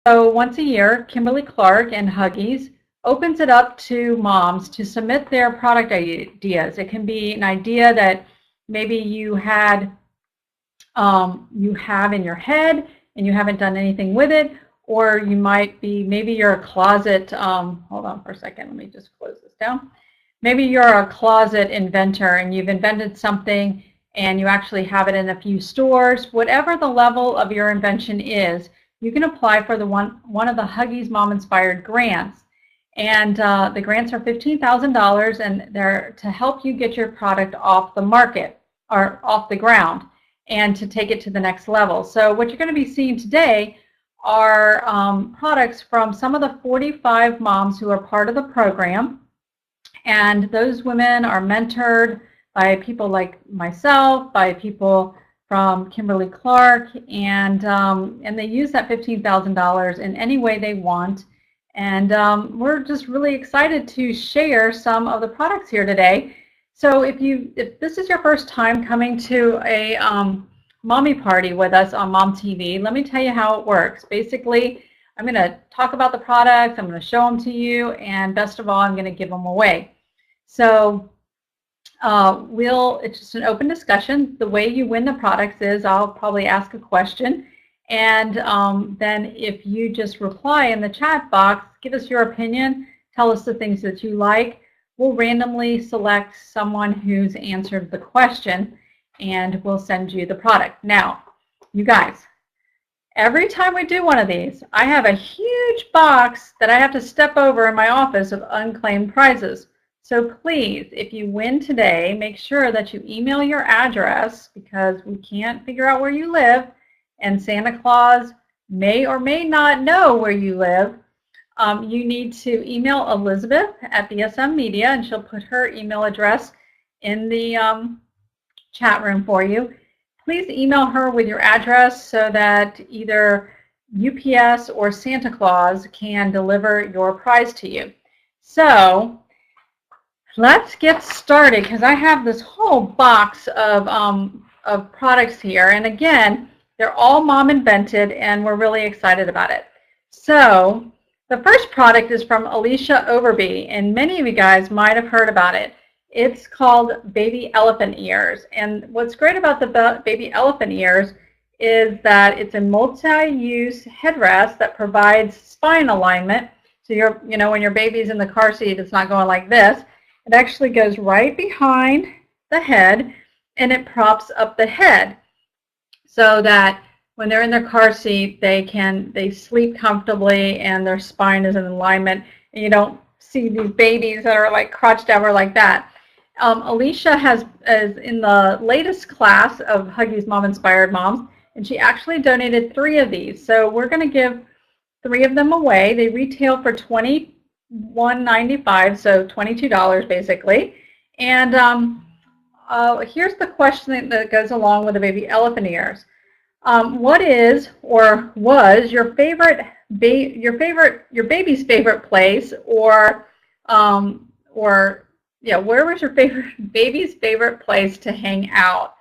So once a year, Kimberly-Clark and Huggies opens it up to moms to submit their product ideas. It can be an idea that maybe you have in your head and you haven't done anything with it, or you might be, maybe you're a closet, hold on for a second, let me just close this down. Maybe you're a closet inventor and you've invented something and you actually have it in a few stores. Whatever the level of your invention is, you can apply for one of the Huggies MomInspired grants. And the grants are $15,000, and they're to help you get your product off the market or off the ground and to take it to the next level. So what you're going to be seeing today are products from some of the 45 moms who are part of the program. And those women are mentored by people like myself, by people from Kimberly-Clark, and they use that $15,000 in any way they want. And we're just really excited to share some of the products here today. So if this is your first time coming to a mommy party with us on MomTV, let me tell you how it works. Basically, I'm going to talk about the products, I'm going to show them to you, and best of all, I'm going to give them away. So it's just an open discussion. The way you win the products is I'll probably ask a question, and then if you just reply in the chat box, give us your opinion, tell us the things that you like, we'll randomly select someone who's answered the question, and we'll send you the product. Now, you guys, every time we do one of these, I have a huge box that I have to step over in my office of unclaimed prizes. So please, if you win today, make sure that you email your address, because we can't figure out where you live, and Santa Claus may or may not know where you live. You need to email Elizabeth at BSM Media, and she'll put her email address in the chat room for you. Please email her with your address so that either UPS or Santa Claus can deliver your prize to you. So let's get started, because I have this whole box of products here, and again, they're all mom invented, and we're really excited about it. So the first product is from Alicia Overby, and many of you guys might have heard about it. It's called Baby Elephant Ears, and what's great about the Baby Elephant Ears is that it's a multi-use headrest that provides spine alignment. So when your baby's in the car seat, it's not going like this. It actually goes right behind the head, and it props up the head so that when they're in their car seat, they sleep comfortably and their spine is in alignment, and you don't see these babies that are like crouched over like that. Alicia is in the latest class of Huggies MomInspired Moms, and she actually donated 3 of these. So we're going to give 3 of them away. They retail for $21.95, so $22 basically. And here's the question that goes along with the Baby Elephant Ears. What is or was your baby's favorite place, or where was your baby's favorite place to hang out?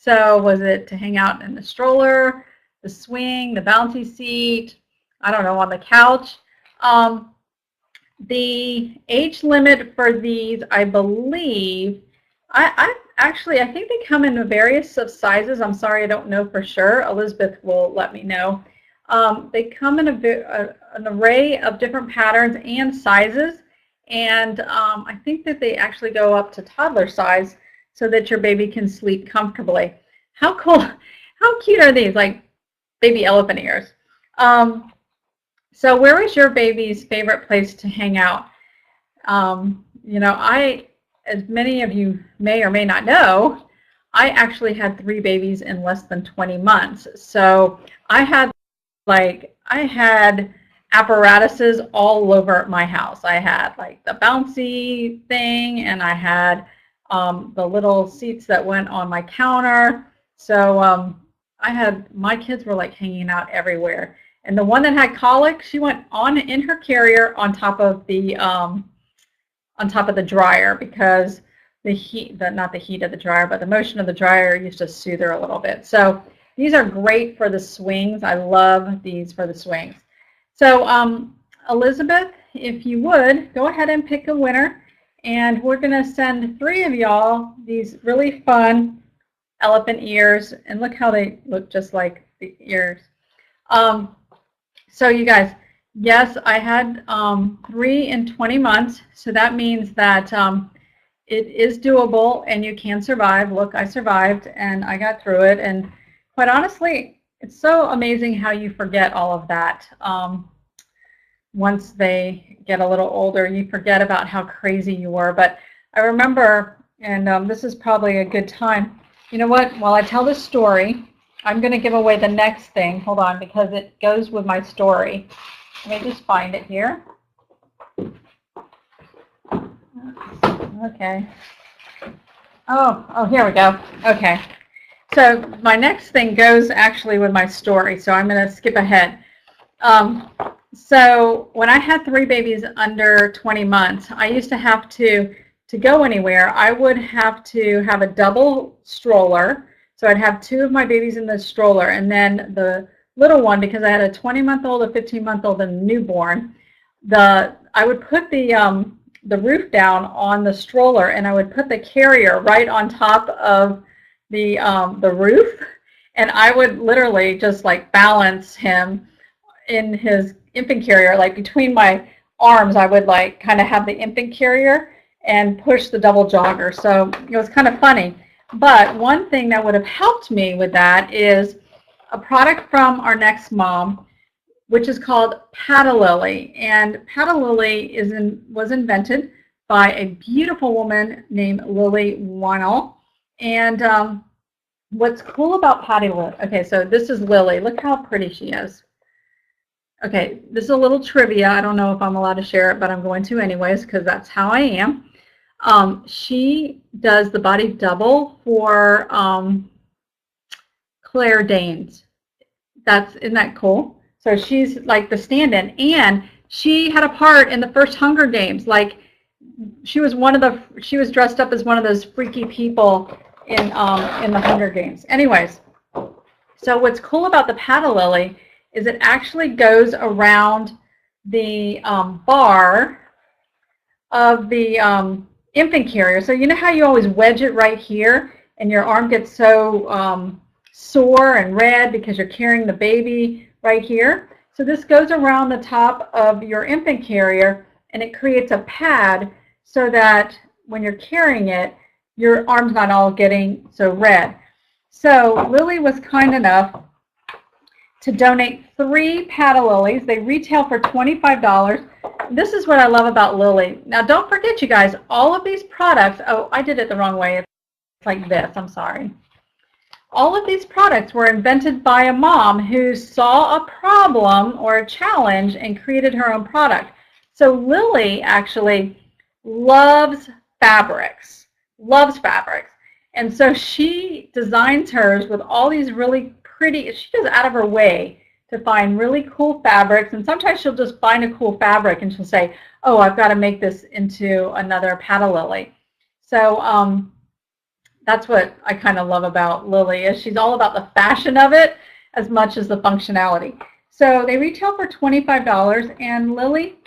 So was it to hang out in the stroller, the swing, the bouncy seat, I don't know, on the couch? The age limit for these, I believe, I think they come in various sizes. I'm sorry, I don't know for sure. Elizabeth will let me know. They come in an array of different patterns and sizes, and I think that they actually go up to toddler size so that your baby can sleep comfortably. How cool, how cute are these, like baby elephant ears? So where is your baby's favorite place to hang out? As many of you may or may not know, I actually had 3 babies in less than 20 months. So I had apparatuses all over my house. I had like the bouncy thing, and I had the little seats that went on my counter. So my kids were like hanging out everywhere. And the one that had colic, she went on in her carrier on top of the dryer, because not the heat of the dryer, but the motion of the dryer used to soothe her a little bit. So these are great for the swings. I love these for the swings. So Elizabeth, if you would, go ahead and pick a winner. And we're going to send 3 of y'all these really fun elephant ears. And look how they look just like the ears. So you guys, yes, I had 3 in 20 months. So that means that it is doable and you can survive. Look, I survived and I got through it. And quite honestly, it's so amazing how you forget all of that. Once they get a little older, you forget about how crazy you were. But I remember, and this is probably a good time. You know what? While I tell this story, I'm going to give away the next thing. Hold on, because it goes with my story. Let me just find it here. Okay. Oh, here we go. Okay. So my next thing goes actually with my story, so I'm going to skip ahead. So when I had 3 babies under 20 months, I used to have to go anywhere, I would have to have a double stroller. So I'd have 2 of my babies in the stroller, and then the little one, because I had a 20-month-old, a 15-month-old, and a newborn, I would put the roof down on the stroller, and I would put the carrier right on top of the roof, and I would literally just like balance him in his infant carrier, like between my arms. I would like kind of have the infant carrier and push the double jogger. So it was kind of funny. But one thing that would have helped me with that is a product from our next mom, which is called Paddle-Lily. And Paddle-Lily was invented by a beautiful woman named Lily Wannell. And what's cool about Paddle-Lily, okay, so this is Lily. Look how pretty she is. Okay, this is a little trivia. I don't know if I'm allowed to share it, but I'm going to anyways because that's how I am. She does the body double for Claire Danes. Isn't that cool? So she's like the stand-in, and she had a part in the first Hunger Games. Like she was dressed up as one of those freaky people in the Hunger Games. Anyways, so what's cool about the Paddle-Lily is it actually goes around the bar of the infant carrier. So you know how you always wedge it right here and your arm gets so sore and red because you're carrying the baby right here? So this goes around the top of your infant carrier, and it creates a pad so that when you're carrying it, your arm's not all getting so red. So Lily was kind enough to donate 3 Paddle-Lilies. They retail for $25. This is what I love about Lily. Now don't forget, you guys, all of these products, oh, I did it the wrong way. It's like this, I'm sorry. All of these products were invented by a mom who saw a problem or a challenge and created her own product. So Lily actually loves fabrics. And so she designs hers with all these really pretty, she goes out of her way to find really cool fabrics, and sometimes she'll just find a cool fabric and she'll say, oh, I've got to make this into another Paddle-Lily. So that's what I kind of love about Lily, is she's all about the fashion of it as much as the functionality. So they retail for $25, and Lily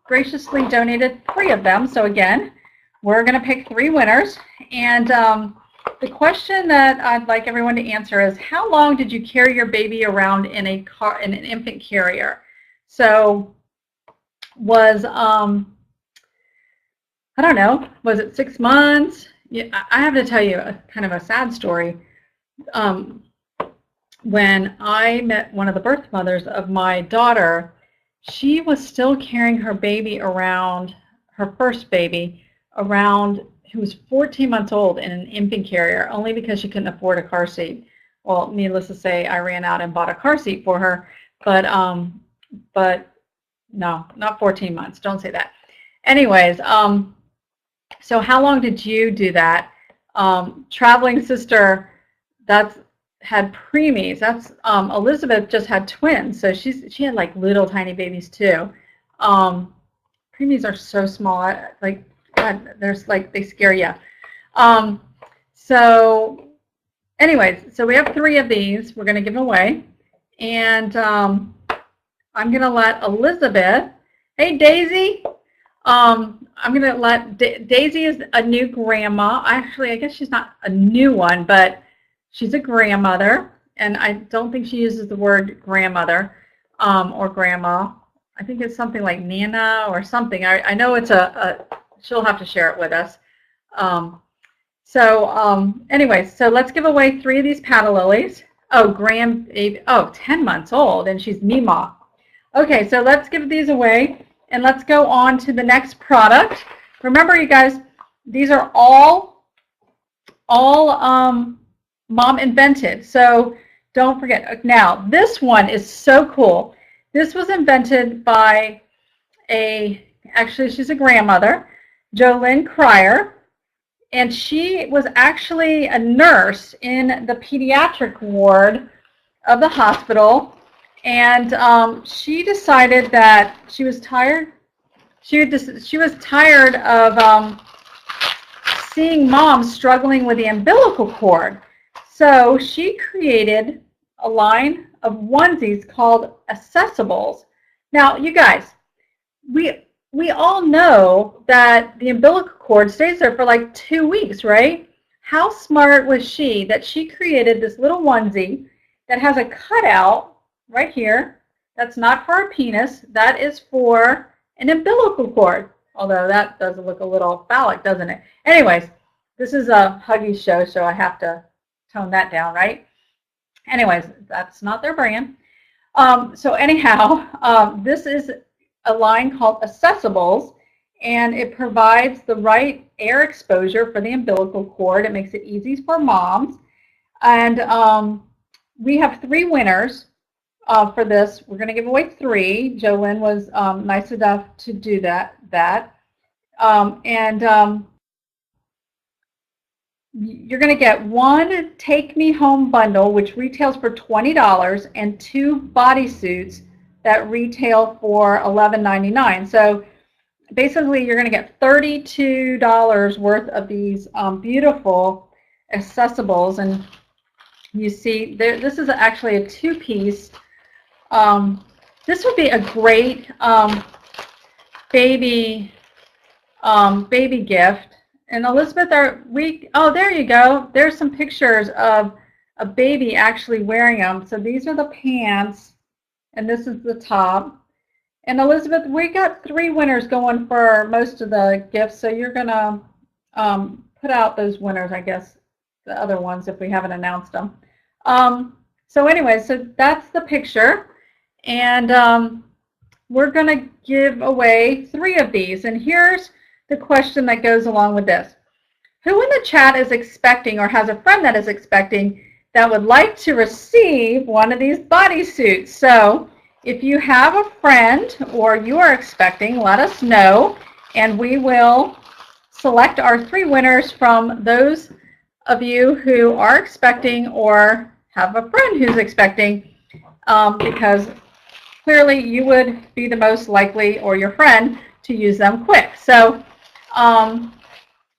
graciously donated 3 of them. So again, we're going to pick 3 winners, and the question that I'd like everyone to answer is, how long did you carry your baby around in an infant carrier? So was, I don't know, was it 6 months? Yeah, I have to tell you kind of a sad story. When I met one of the birth mothers of my daughter, she was still carrying her baby around, her first baby, around, who was 14 months old, in an infant carrier, only because she couldn't afford a car seat. Well, needless to say, I ran out and bought a car seat for her, but no, not 14 months. Don't say that. Anyways, so how long did you do that? Traveling sister, had preemies. That's Elizabeth just had twins, so she had like little tiny babies too. Preemies are so small, like God, there's like, they scare you. So anyways, so we have 3 of these we're going to give away, and I'm going to let Elizabeth, hey Daisy, I'm going to let, Daisy is a new grandma. Actually, I guess she's not a new one, but she's a grandmother, and I don't think she uses the word grandmother or grandma. I think it's something like Nana or something. I know it's she'll have to share it with us. Anyway, so let's give away 3 of these paddle lilies. Oh, 10 months old, and she's Mima. Okay, so let's give these away, and let's go on to the next product. Remember, you guys, these are all mom invented, so don't forget. Now, this one is so cool. This was invented by actually, she's a grandmother, Jolynn Cryer. And she was actually a nurse in the pediatric ward of the hospital, and she decided that she was tired. She was tired of seeing moms struggling with the umbilical cord. So she created a line of onesies called Accessibles. Now, you guys, we all know that the umbilical cord stays there for like 2 weeks, right? How smart was she that she created this little onesie that has a cutout right here. That's not for a penis. That is for an umbilical cord. Although that does look a little phallic, doesn't it? Anyways, this is a Huggies show, so I have to tone that down, right? Anyways, that's not their brand. So anyhow, this is a line called Accessibles, and it provides the right air exposure for the umbilical cord. It makes it easy for moms. And we have 3 winners for this. We're going to give away 3. Jolynn was nice enough to do that. You're going to get 1 Take Me Home bundle, which retails for $20, and 2 bodysuits that retail for $11.99. So basically, you're going to get $32 worth of these beautiful accessibles. And you see, this is actually a 2-piece. This would be a great baby gift. And Elizabeth, oh, there you go. There's some pictures of a baby actually wearing them. So these are the pants, and this is the top. And Elizabeth, we got 3 winners going for most of the gifts, so you're going to put out those winners, I guess, the other ones if we haven't announced them. So anyway, so that's the picture. And we're going to give away 3 of these. And here's the question that goes along with this. Who in the chat is expecting or has a friend that is expecting that would like to receive one of these bodysuits? So if you have a friend or you are expecting, let us know, and we will select our 3 winners from those of you who are expecting or have a friend who's expecting, because clearly you would be the most likely, or your friend, to use them quick. So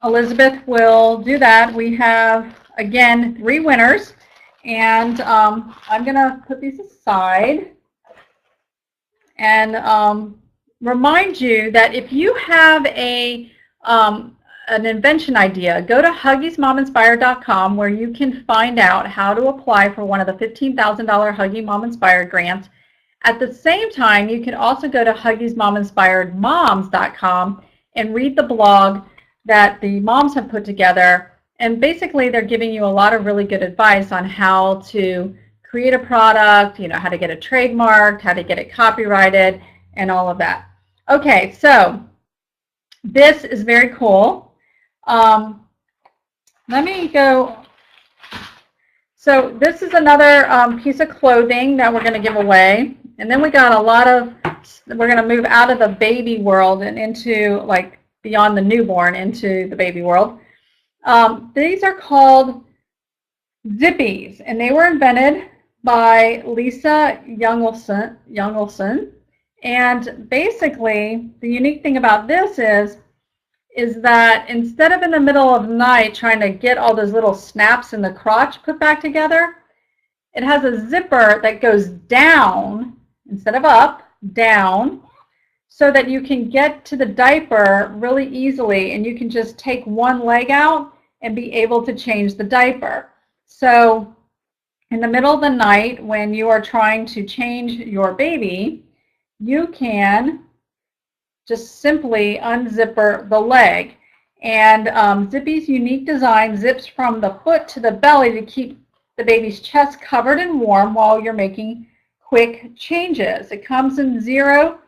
Elizabeth will do that. We have, again, 3 winners, and I'm going to put these aside and remind you that if you have an invention idea, go to HuggiesMomInspired.com, where you can find out how to apply for one of the $15,000 Huggies Mom Inspired grants. At the same time, you can also go to HuggiesMomInspiredMoms.com and read the blog that the moms have put together. And basically, they're giving you a lot of really good advice on how to create a product, you know, how to get it trademarked, how to get it copyrighted, and all of that. Okay, so this is very cool. Let me go. So this is another piece of clothing that we're going to give away. And then we got a lot of, we're going to move out of the baby world and into, like, beyond the newborn into the baby world. These are called Zippies, and they were invented by Lisa Youngelson. And basically, the unique thing about this is that instead of in the middle of the night trying to get all those little snaps in the crotch put back together, it has a zipper that goes down instead of up, down so that you can get to the diaper really easily, and you can just take one leg out and be able to change the diaper. So in the middle of the night when you are trying to change your baby, you can just simply unzipper the leg. And Zippy's unique design zips from the foot to the belly to keep the baby's chest covered and warm while you're making quick changes. It comes in 0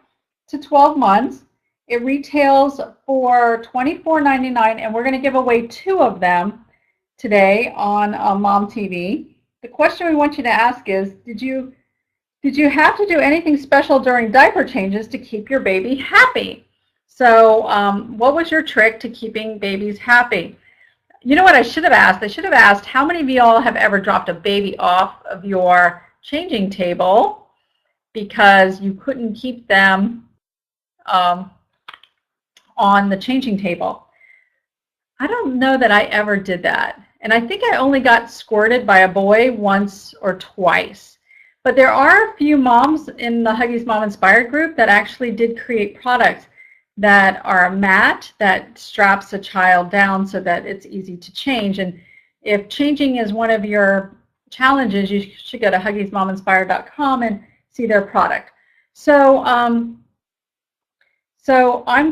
to 12 months. It retails for $24.99, and we're going to give away 2 of them today on Mom TV. The question we want you to ask is, did you have to do anything special during diaper changes to keep your baby happy? So what was your trick to keeping babies happy? You know what I should have asked? I should have asked, how many of y'all have ever dropped a baby off of your changing table because you couldn't keep them on the changing table? I don't know that I ever did that. And I think I only got squirted by a boy once or twice. But there are a few moms in the Huggies MomInspired group that actually did create products that are a mat that straps a child down so that it's easy to change. And if changing is one of your challenges, you should go to huggiesmominspired.com and see their product. So I'm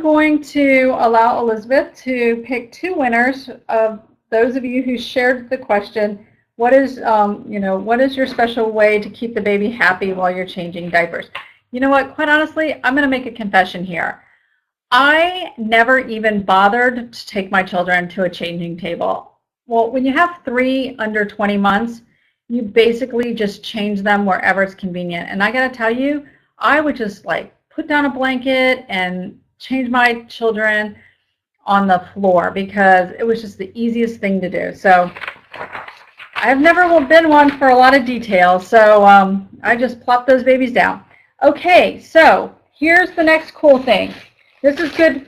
going to allow Elizabeth to pick 2 winners of those of you who shared the question, what is your special way to keep the baby happy while you're changing diapers? You know what, quite honestly, I'm going to make a confession here. I never even bothered to take my children to a changing table. Well, when you have 3 under 20 months, you basically just change them wherever it's convenient. And I got to tell you, I would just like put down a blanket and change my children on the floor because it was just the easiest thing to do. So I've never been one for a lot of detail, so I just plop those babies down. Okay, so here's the next cool thing. This is good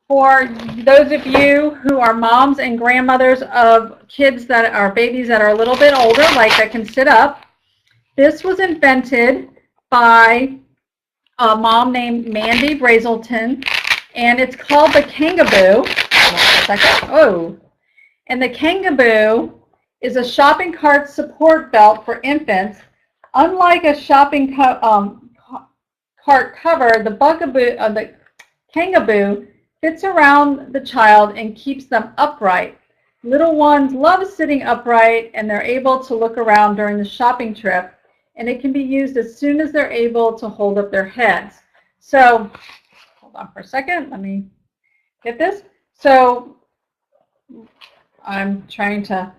for those of you who are moms and grandmothers of kids that are babies that are a little bit older, like that can sit up. This was invented by a mom named Mandy Brazelton, and it's called the Kangaboo. Oh, and the Kangaboo is a shopping cart support belt for infants. Unlike a shopping cart cover, the Kangaboo fits around the child and keeps them upright. Little ones love sitting upright, and they're able to look around during the shopping trip, and it can be used as soon as they're able to hold up their heads. So, hold on for a second, let me get this. So, I'm trying to,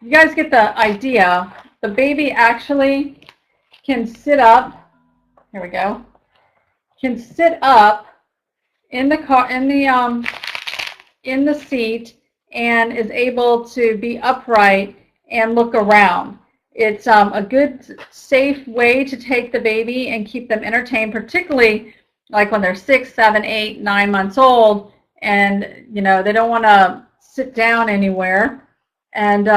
you guys get the idea. The baby actually can sit up, here we go, can sit up in the car, in the seat, and is able to be upright and look around. It's a good, safe way to take the baby and keep them entertained, particularly like when they're 6, 7, 8, 9 months old, and you know they don't want to sit down anywhere. And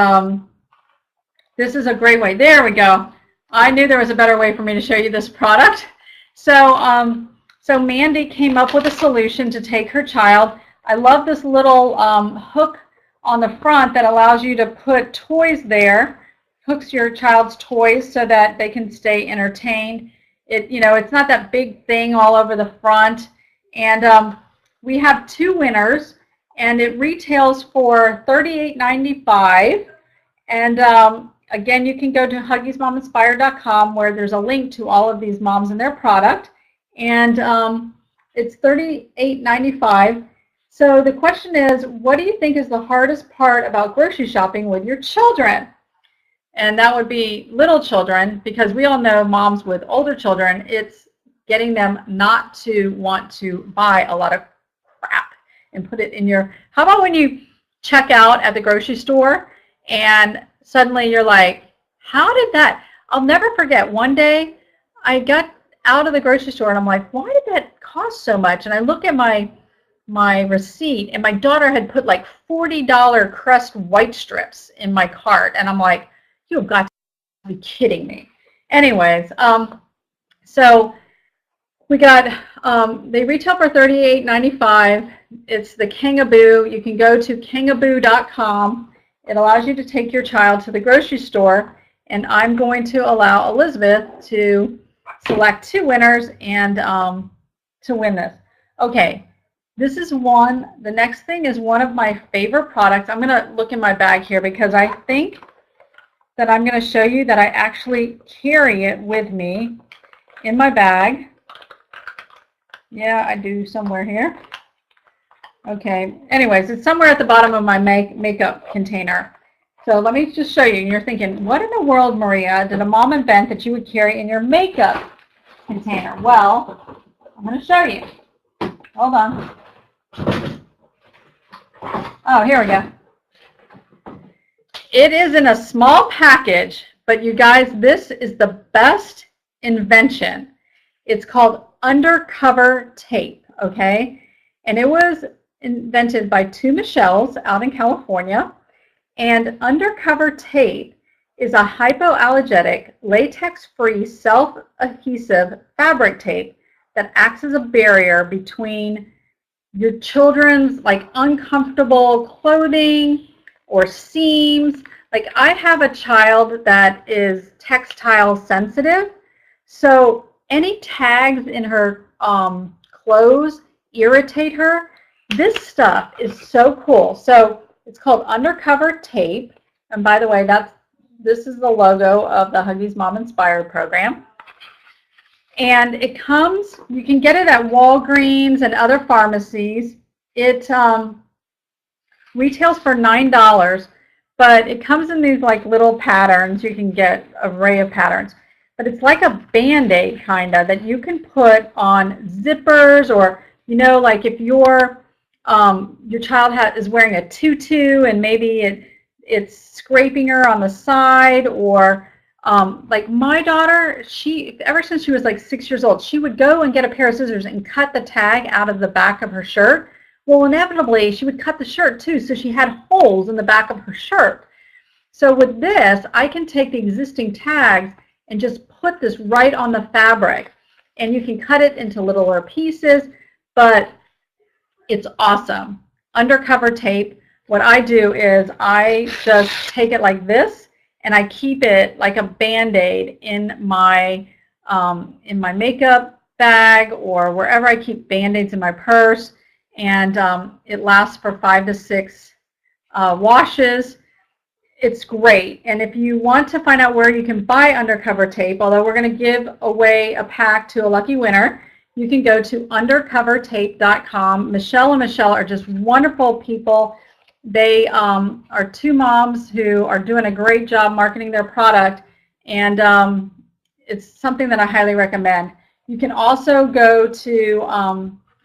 this is a great way. There we go. I knew there was a better way for me to show you this product. So so Mandy came up with a solution to take her child. I love this little hook on the front that allows you to put toys there. Hooks your child's toys so that they can stay entertained. It's not that big thing all over the front. And we have 2 winners, and it retails for $38.95. And again, you can go to huggiesmominspired.com where there's a link to all of these moms and their product. And it's $38.95. So the question is, what do you think is the hardest part about grocery shopping with your children? And that would be little children, because we all know moms with older children, it's getting them not to want to buy a lot of crap and put it in your, how about when you check out at the grocery store and suddenly you're like, how did that, I'll never forget one day I got out of the grocery store and I'm like, why did that cost so much? And I look at my receipt, and my daughter had put like $40 Crest white strips in my cart, and I'm like, you've got to be kidding me. Anyways, So we got, they retail for $38.95. It's the Kangaboo. You can go to kangaboo.com. It allows you to take your child to the grocery store, and I'm going to allow Elizabeth to select 2 winners and to win this. Okay, this is one. The next thing is one of my favorite products. I'm going to look in my bag here because I think that I'm going to show you that I actually carry it with me in my bag. Yeah, I do somewhere here. Okay, anyways, it's somewhere at the bottom of my makeup container. So let me just show you. You're thinking, what in the world, Maria, did a mom invent that you would carry in your makeup container? Well, I'm going to show you. Hold on. Oh, here we go. It is in a small package, but you guys, this is the best invention. It's called undercover tape, okay? And it was invented by 2 Michelles out in California. And undercover tape is a hypoallergenic, latex-free, self-adhesive fabric tape that acts as a barrier between your children's like uncomfortable clothing or seams. Like I have a child that is textile sensitive, so any tags in her clothes irritate her. This stuff is so cool. So it's called undercover tape, and by the way, this is the logo of the Huggies MomInspired program. And it comes, you can get it at Walgreens and other pharmacies. It retails for $9, but it comes in these like little patterns. You can get an array of patterns. But it's like a Band-Aid kind of that you can put on zippers, or, you know, like if your child is wearing a tutu and maybe it's scraping her on the side, or like my daughter, ever since she was like 6 years old, she would go and get a pair of scissors and cut the tag out of the back of her shirt. Well, inevitably, she would cut the shirt too, so she had holes in the back of her shirt. So with this, I can take the existing tags and just put this right on the fabric. And you can cut it into littler pieces, but it's awesome. Undercover tape, what I do is I just take it like this, and I keep it like a Band-Aid in my makeup bag or wherever I keep Band-Aids in my purse, and it lasts for 5 to 6 washes. It's great. And if you want to find out where you can buy undercover tape, although we're going to give away a pack to a lucky winner, you can go to undercovertape.com. Michelle and Michelle are just wonderful people. They are 2 moms who are doing a great job marketing their product, and it's something that I highly recommend. You can also go to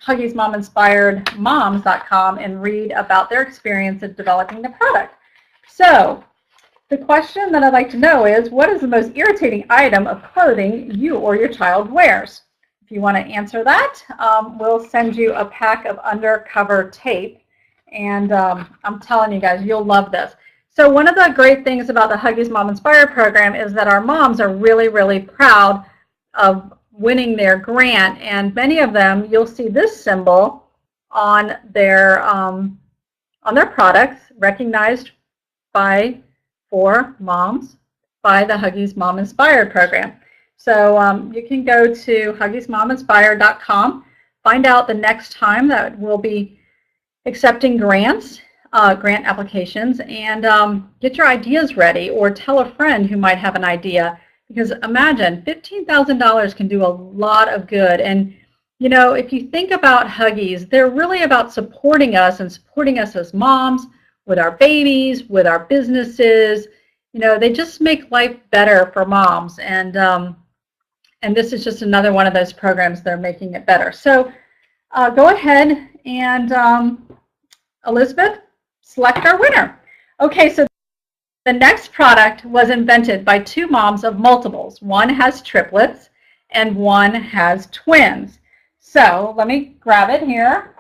Huggies MomInspired moms.com and read about their experience of developing the product. So the question that I'd like to know is, what is the most irritating item of clothing you or your child wears? If you want to answer that, we'll send you a pack of undercover tape. And I'm telling you guys, you'll love this. So one of the great things about the Huggies MomInspired program is that our moms are really, really proud of winning their grant. And many of them, you'll see this symbol on their products, recognized by 4 moms by the Huggies MomInspired program. So you can go to huggiesmominspired.com, find out the next time that we'll be accepting grants, grant applications, and get your ideas ready, or tell a friend who might have an idea, because imagine $15,000 can do a lot of good. And you know, if you think about Huggies, they're really about supporting us and supporting us as moms, with our babies, with our businesses. You know, they just make life better for moms, and this is just another one of those programs that are making it better. So go ahead and Elizabeth, select our winner. Okay, so the next product was invented by 2 moms of multiples. One has triplets and one has twins. So let me grab it here.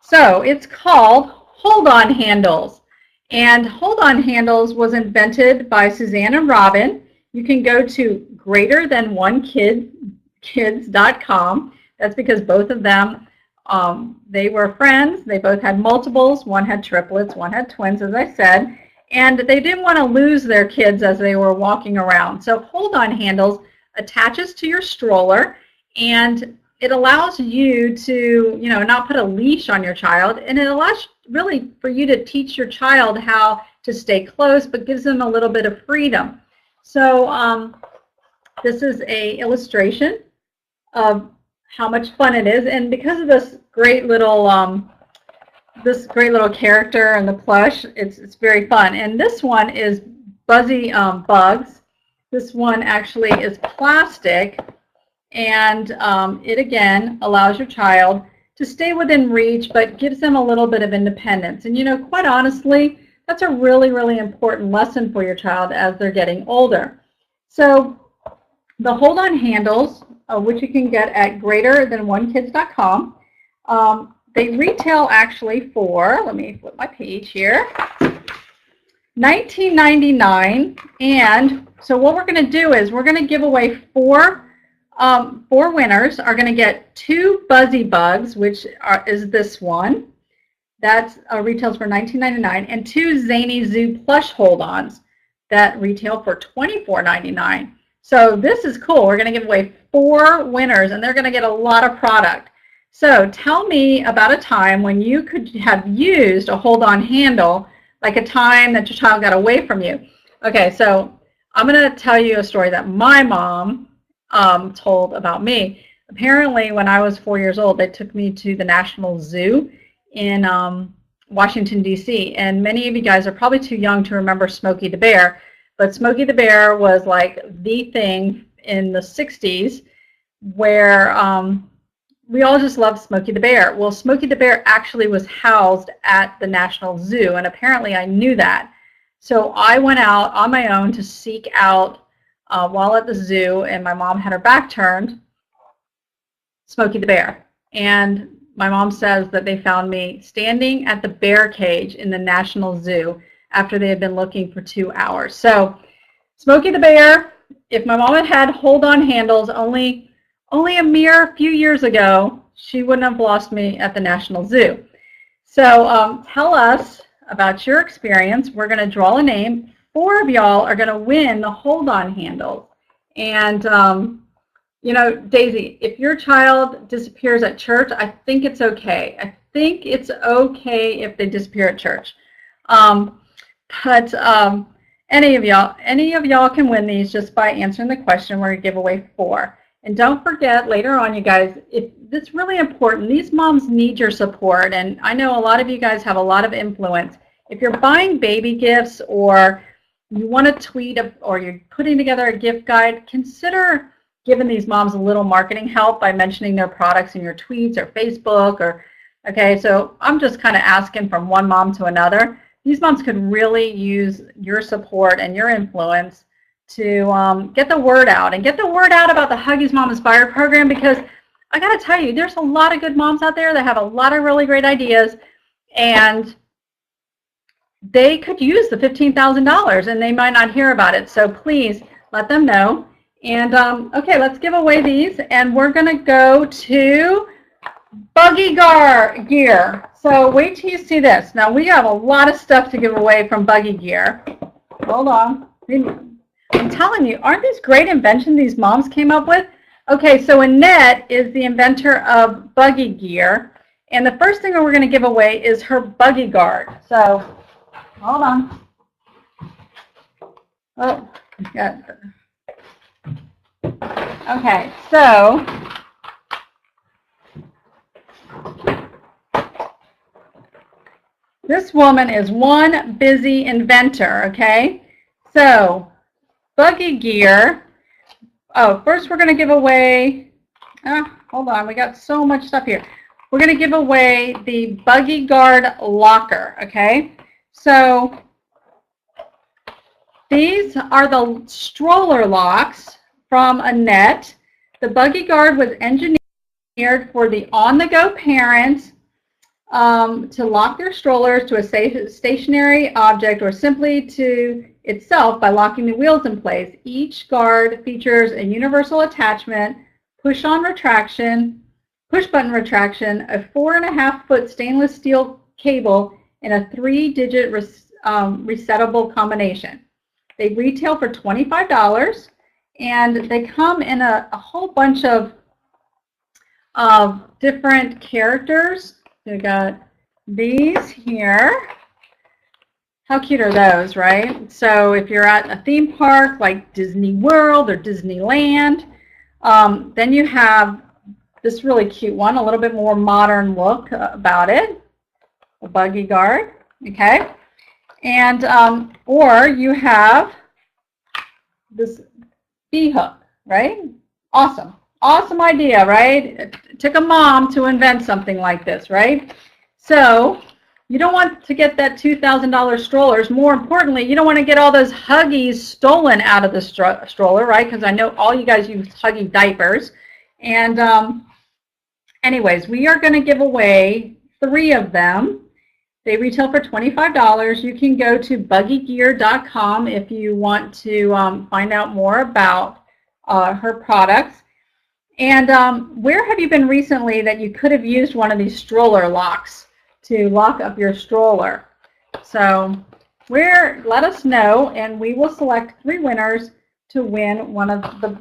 So it's called Hold-On Handles. And Hold-On Handles was invented by Suzanne and Robin. you can go to greaterthan1kids.com. That's because both of them, they were friends. They both had multiples. One had triplets, one had twins, as I said. And they didn't want to lose their kids as they were walking around. So hold-on handles attaches to your stroller, and it allows you to, not put a leash on your child, and it allows really for you to teach your child how to stay close, but gives them a little bit of freedom. So this is an illustration of how much fun it is, and because of this great little character and the plush, it's very fun. And this one is Buzzy Bugs. This one actually is plastic, and it again allows your child to stay within reach, but gives them a little bit of independence. And quite honestly, that's a really, really important lesson for your child as they're getting older. So the hold-on handles, which you can get at greaterthan1kids.com, they retail actually for, let me flip my page here, $19.99. And so what we're going to do is we're going to give away four winners are going to get 2 Buzzy Bugs, which is this one. That retails for $19.99, and 2 Zany Zoo plush hold-ons that retail for $24.99. So this is cool. We're going to give away 4 winners, and they're going to get a lot of product. So tell me about a time when you could have used a hold-on handle, like a time that your child got away from you. Okay, so I'm going to tell you a story that my mom told about me. Apparently, when I was 4 years old, they took me to the National Zoo in Washington, D.C. And many of you guys are probably too young to remember Smokey the Bear, but Smokey the Bear was like the thing in the 60s where we all just loved Smokey the Bear. Well, Smokey the Bear actually was housed at the National Zoo, and apparently I knew that. So I went out on my own to seek out, while at the zoo, and my mom had her back turned, Smokey the Bear. And my mom says that they found me standing at the bear cage in the National Zoo after they had been looking for 2 hours. So Smokey the Bear, if my mom had had hold-on handles only a mere few years ago, she wouldn't have lost me at the National Zoo. So tell us about your experience. We're going to draw a name. 4 of y'all are going to win the hold-on handles. And Daisy, if your child disappears at church, I think it's okay. I think it's okay if they disappear at church. But any of y'all can win these just by answering the question. We're going to give away 4. And don't forget, later on, you guys, it's really important. These moms need your support, and I know a lot of you guys have a lot of influence. If you're buying baby gifts, or you want to tweet, or you're putting together a gift guide, consider giving these moms a little marketing help by mentioning their products in your tweets or Facebook. Okay, so I'm just kind of asking from one mom to another. These moms could really use your support and your influence to get the word out, and get the word out about the Huggies MomInspired program, because I got to tell you, there's a lot of good moms out there that have a lot of really great ideas, and they could use the $15,000 and they might not hear about it. So please let them know. And okay, let's give away these, and we're going to go to Buggy Gear. So wait till you see this. Now we have a lot of stuff to give away from Buggy Gear. Hold on. I'm telling you, aren't these great inventions these moms came up with? Okay, so Annette is the inventor of Buggy Gear, and the first thing we're going to give away is her Buggy Guard. So, hold on. Oh, got it. Okay, so this woman is one busy inventor, okay? So, Buggy Gear. Oh, first we're going to give away, hold on, we got so much stuff here. We're going to give away the Buggy Guard locker, okay? So these are the stroller locks from Annette. The Buggy Guard was engineered for the on-the-go parents to lock their strollers to a safe stationary object, or simply to itself by locking the wheels in place. Each guard features a universal attachment, push-button retraction, a 4.5-foot stainless steel cable, and a 3-digit resettable combination. They retail for $25, and they come in a whole bunch of different characters. We got these here. How cute are those, right? So if you're at a theme park like Disney World or Disneyland, then you have this really cute one, a little bit more modern look about it, a buggy guard, okay? And, or you have this bee hook, right? Awesome. Awesome idea, right? It took a mom to invent something like this, right? So you don't want to get that $2,000 strollers. More importantly, you don't want to get all those Huggies stolen out of the stroller, right? Because I know all you guys use Huggy diapers. And anyways, we are going to give away 3 of them. They retail for $25. You can go to buggygear.com if you want to find out more about her products. And where have you been recently that you could have used one of these stroller locks to lock up your stroller? So let us know, and we will select 3 winners to win one of the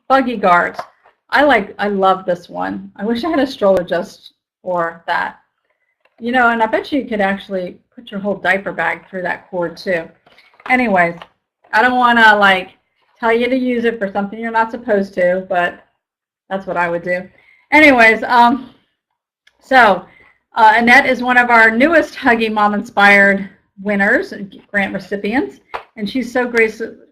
buggy guards. I love this one. I wish I had a stroller just for that. You know, and I bet you could actually put your whole diaper bag through that cord too. Anyways, I don't want to like tell you to use it for something you're not supposed to, but that's what I would do. Anyways, Annette is one of our newest Huggy Mom Inspired winners, grant recipients, and she so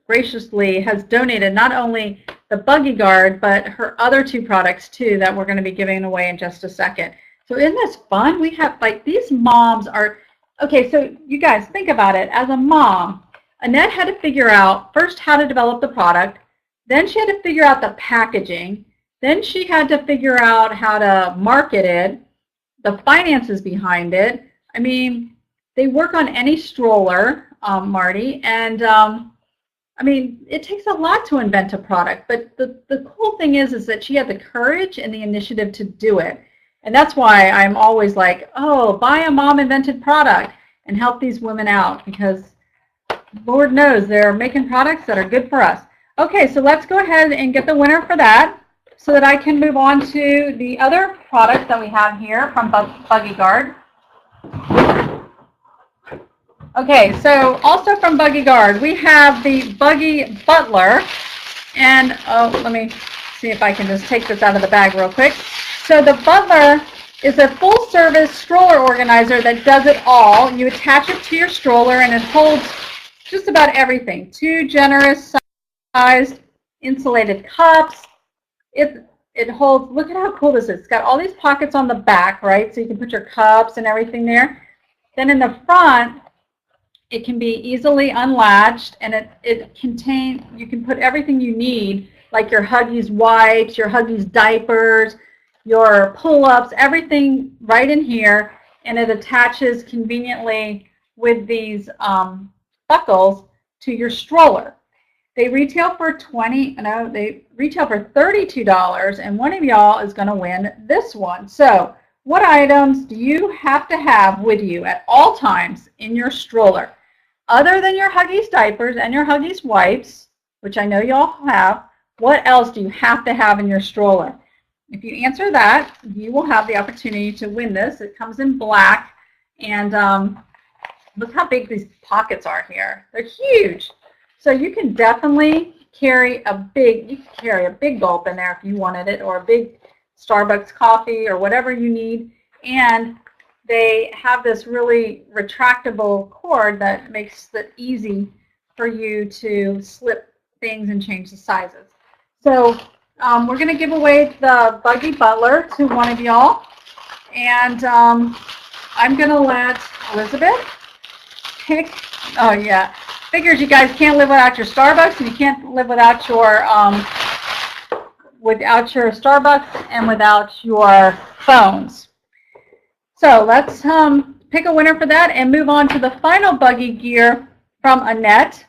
graciously has donated not only the buggy guard, but her other 2 products too that we're going to be giving away in just a second. So isn't this fun? We have, like, these moms are, okay, so you guys think about it. As a mom, Annette had to figure out first how to develop the product, then she had to figure out the packaging, then she had to figure out how to market it, the finances behind it. I mean, they work on any stroller, Marty, and I mean, it takes a lot to invent a product, but the cool thing is that she had the courage and the initiative to do it. And that's why I'm always like, oh, buy a mom-invented product and help these women out, because Lord knows they're making products that are good for us. Okay, so let's go ahead and get the winner for that so that I can move on to the other products that we have here from Buggy Guard. Okay, so also from Buggy Guard, we have the Buggy Butler. And let me see if I can just take this out of the bag real quick. So the Butler is a full-service stroller organizer that does it all. You attach it to your stroller, and it holds just about everything. 2 generous-sized insulated cups. It holds, look at how cool this is. It's got all these pockets on the back, right? So you can put your cups and everything there. Then in the front, it can be easily unlatched, and it contains, you can put everything you need, like your Huggies wipes, your Huggies diapers, your pull-ups, everything right in here, and it attaches conveniently with these buckles to your stroller. They retail for $32, and one of y'all is going to win this one. So what items do you have to have with you at all times in your stroller? Other than your Huggies diapers and your Huggies wipes, which I know y'all have, what else do you have to have in your stroller? If you answer that, you will have the opportunity to win this. It comes in black, and look how big these pockets are here. They're huge. So you can definitely carry a big gulp in there if you wanted it, or a big Starbucks coffee or whatever you need. And they have this really retractable cord that makes it easy for you to slip things and change the sizes. So we're going to give away the Buggy Butler to one of y'all, and I'm going to let Elizabeth pick. Oh yeah, figures you guys can't live without your Starbucks, and you can't live without your Starbucks and without your phones. So let's pick a winner for that and move on to the final Buggy Gear from Annette,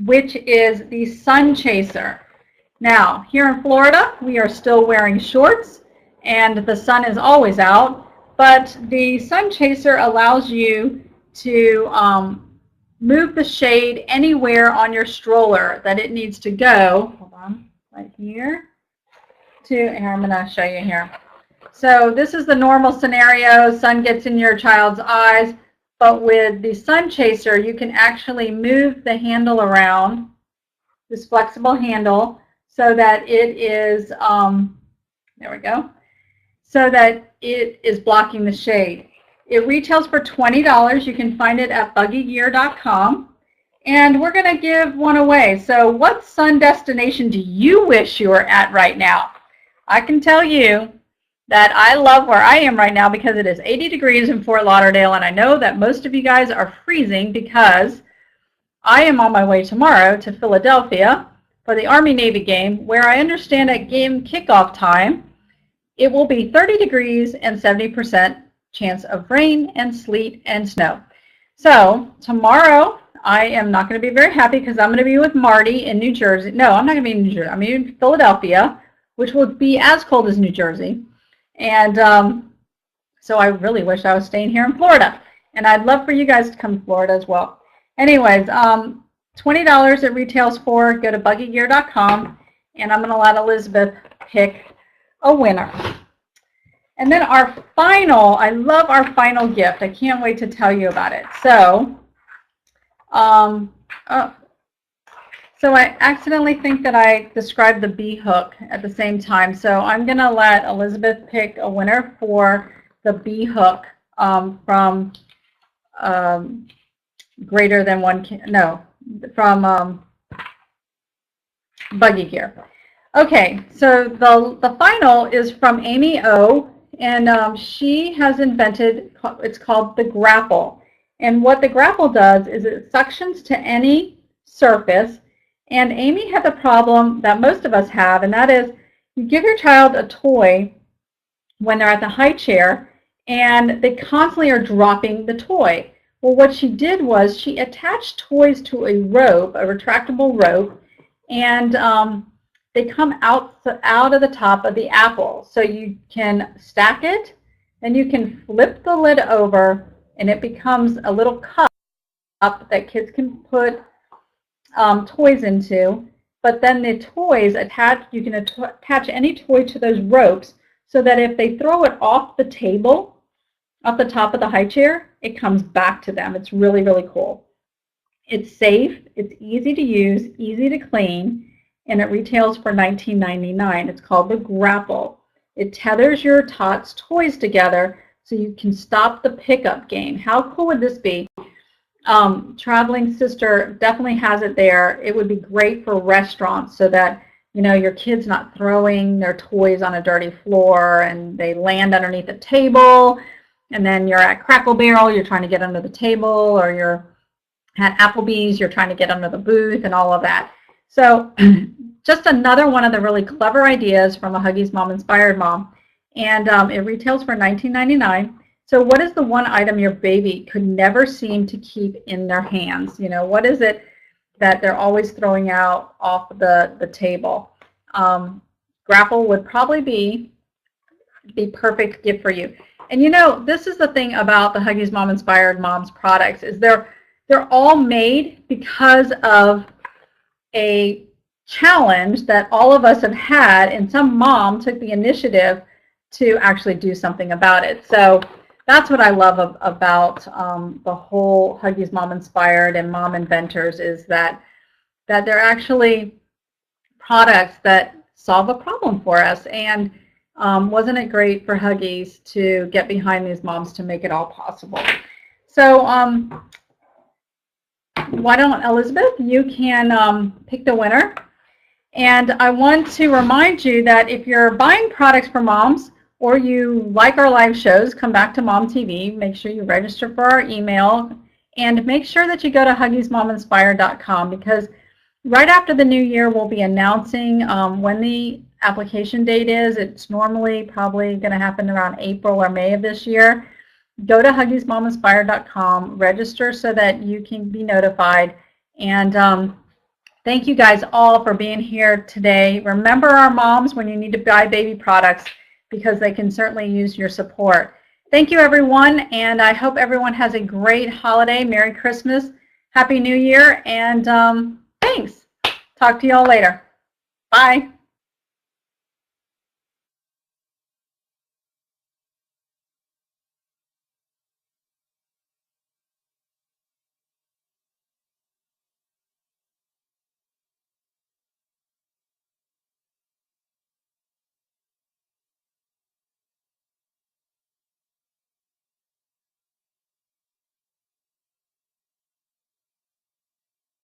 which is the Sun Chaser. Now, here in Florida, we are still wearing shorts, and the sun is always out, but the Sun Chaser allows you to move the shade anywhere on your stroller that it needs to go. Hold on, right here. Here, I'm going to show you here. So this is the normal scenario. Sun gets in your child's eyes, but with the Sun Chaser, you can actually move the handle around, this flexible handle, so that it is, there we go, so that it is blocking the shade. It retails for $20. You can find it at buggygear.com. And we're going to give one away. So what sun destination do you wish you were at right now? I can tell you that I love where I am right now because it is 80 degrees in Fort Lauderdale, and I know that most of you guys are freezing because I am on my way tomorrow to Philadelphia for the Army-Navy game, where I understand at game kickoff time it will be 30 degrees and 70% chance of rain and sleet and snow. So tomorrow I am not going to be very happy because I'm going to be with Marty in New Jersey. No, I'm not going to be in New Jersey. I'm in Philadelphia, which will be as cold as New Jersey. And so I really wish I was staying here in Florida. And I'd love for you guys to come to Florida as well. Anyways, $20 it retails for. Go to buggygear.com, and I'm going to let Elizabeth pick a winner. And then our final, I love our final gift. I can't wait to tell you about it. So, so I accidentally think that I described the bee hook at the same time. So I'm going to let Elizabeth pick a winner for the bee hook from greater than one, from Buggy Gear. Okay, so the final is from Amy O. And she has invented, it's called the Grapple. And what the Grapple does is it suctions to any surface. And Amy had the problem that most of us have, and that is you give your child a toy when they're at the high chair, and they constantly are dropping the toy. Well, what she did was she attached toys to a rope, a retractable rope, and they come out of the top of the apple. So you can stack it, and you can flip the lid over, and it becomes a little cup that kids can put toys into. But then the toys you can attach any toy to those ropes so that if they throw it off the table, off the top of the high chair, it comes back to them. It's really, really cool. It's safe, it's easy to use, easy to clean, and it retails for $19.99. It's called the Grapple. It tethers your Tots toys together so you can stop the pickup game. How cool would this be? Traveling Sister definitely has it there. It would be great for restaurants so that your kid's not throwing their toys on a dirty floor and they land underneath the table, and then you're at Crackle Barrel, you're trying to get under the table, or you're at Applebee's, you're trying to get under the booth and all of that. So just another one of the really clever ideas from a Huggies Mom Inspired mom. And it retails for $19.99. So what is the one item your baby could never seem to keep in their hands? What is it that they're always throwing out off the table? Grapple would probably be the perfect gift for you. And this is the thing about the Huggies Mom Inspired Moms products is they're all made because of a challenge that all of us have had, and some mom took the initiative to actually do something about it. So that's what I love about the whole Huggies Mom Inspired and Mom Inventors is that they're actually products that solve a problem for us. And wasn't it great for Huggies to get behind these moms to make it all possible? So why don't, Elizabeth, you can pick the winner. And I want to remind you that if you're buying products for moms or you like our live shows, come back to MomTV. Make sure you register for our email, and make sure that you go to HuggiesMomInspired.com, because right after the new year we'll be announcing when the application date is. It's normally probably going to happen around April or May of this year. go to HuggiesMomInspired.com, register so that you can be notified. And thank you guys all for being here today. Remember our moms when you need to buy baby products, because they can certainly use your support. Thank you, everyone, and I hope everyone has a great holiday. Merry Christmas, Happy New Year, and thanks. Talk to you all later. Bye.